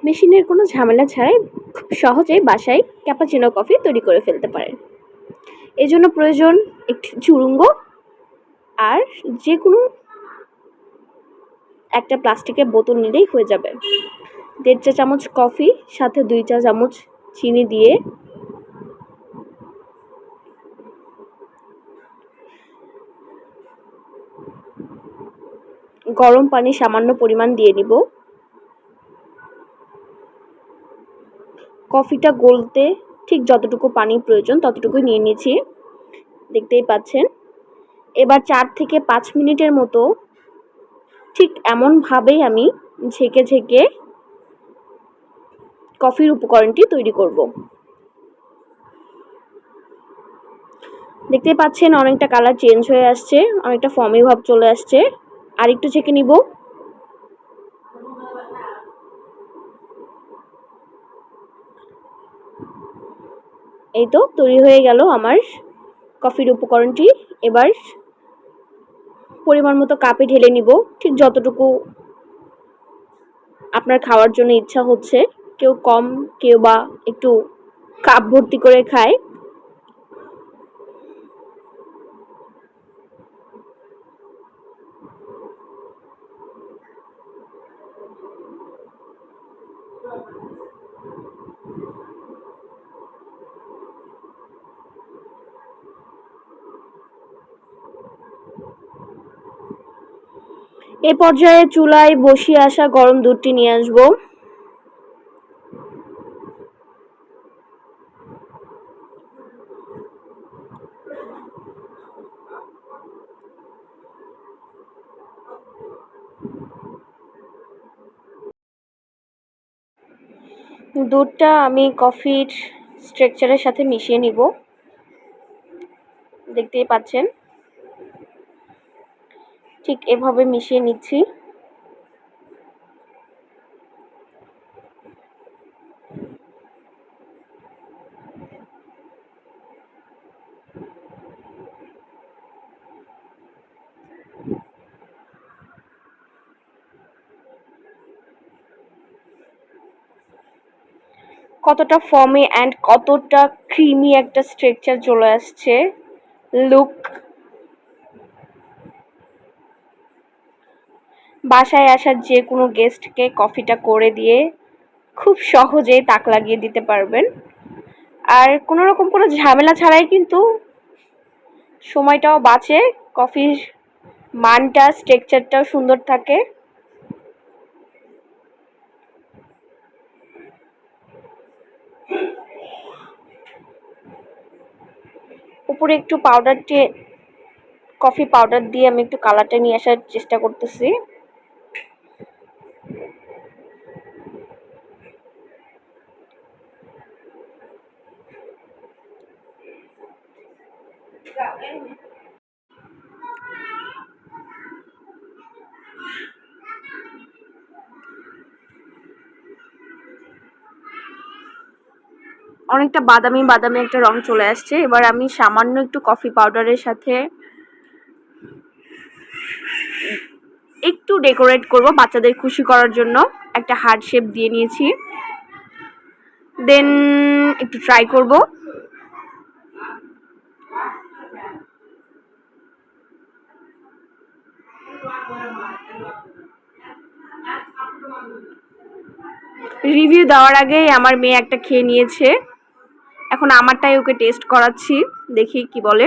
মেশিনের কোনো ঝামেলা ছাড়াই খুব সহজেই বাসায় ক্যাপাচিনো কফি তৈরি করে ফেলতে পারেন। এজন্য প্রয়োজন একটি চুরুঙ্গ আর যে কোনো একটা প্লাস্টিকের বোতল নিলেই হয়ে যাবে। 1.5 চা চামচ কফি সাথে 2 চা চামচ চিনি দিয়ে গরম পানি সামান্য পরিমাণ দিয়ে নিব। কফিটা গলতে ঠিক যতটুকু পানি প্রয়োজন ততটুকুই নিয়ে নিয়েছি, দেখতেই পাচ্ছেন। এবার 4 থেকে 5 মিনিটের মতো ঠিক এমনভাবেই আমি ঝেঁকে ঝেঁকে কফির উপকরণটি তৈরি করব। দেখতেই পাচ্ছেন অনেকটা কালার চেঞ্জ হয়ে আসছে, অনেকটা ফর্মি ভাব চলে আসছে। আর একটু ছেঁকে নিব। এই তো তৈরি হয়ে গেল আমার কফির উপকরণটি। এবার পরিমাণ মতো কাপে ঢেলে নিব, ঠিক যতটুকু আপনার খাওয়ার জন্য ইচ্ছা হচ্ছে। কেউ কম, কেউ বা একটু কাপ ভর্তি করে খায়। এই পর্যায়ে চুলায় বসিয়ে আসা গরম দুধটি নিয়ে আসব। দুধটা আমি কফির স্ট্রাকচারের সাথে মিশিয়ে নিব, দেখতেই পাচ্ছেন। ঠিক এভাবে মিশিয়ে নিচ্ছি। কতটা ফর্মি অ্যান্ড কতটা ক্রিমি একটা স্ট্রাকচার চলে আসছে, লুক। বাসায় আসা যে কোনো গেস্টকে কফিটা করে দিয়ে খুব সহজেই তাক লাগিয়ে দিতে পারবেন। আর কোনো রকম কোনো ঝামেলা ছাড়াই কিন্তু সময়টাও বাঁচে, কফির মানটা স্ট্রাকচারটাও সুন্দর থাকে। উপরে একটু কফি পাউডার দিয়ে আমি একটু কালারটা নিয়ে আসার চেষ্টা করতেছি। অনেকটা বাদামি বাদামি একটা রং চলে আসছে। এবার আমি সামান্য একটু কফি পাউডারের সাথে একটু ডেকোরেট করব বাচ্চাদের খুশি করার জন্য। একটা হার্ট শেপ দিয়ে নিয়েছি, দেন একটু ট্রাই করব। রিভিউ দেওয়ার আগেই আমার মেয়ে একটা খেয়ে নিয়েছে, এখন আমারটাই ওকে টেস্ট করাচ্ছি, দেখি কি বলে।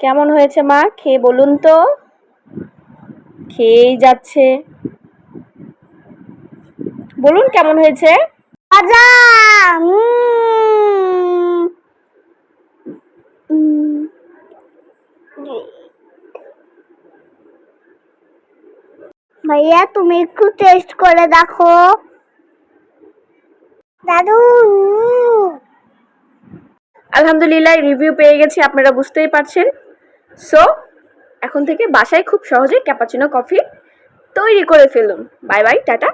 কেমন হয়েছে মা, খেয়ে বলুন তো। খেয়েই যাচ্ছে, বলুন কেমন হয়েছে। ভাইয়া তুমি একটু টেস্ট করে দেখো। দাদু আলহামদুলিল্লাহ রিভিউ পেয়ে গেছি, আপনারা বুঝতেই পারছেন। সো এখন থেকে বাসায় খুব সহজে ক্যাপাচিনো কফি তৈরি করে ফেলুন। Bye bye, tata.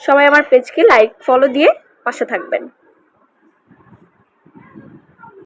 সবাই আমার পেজকে লাইক ফলো দিয়ে পাশে থাকবেন।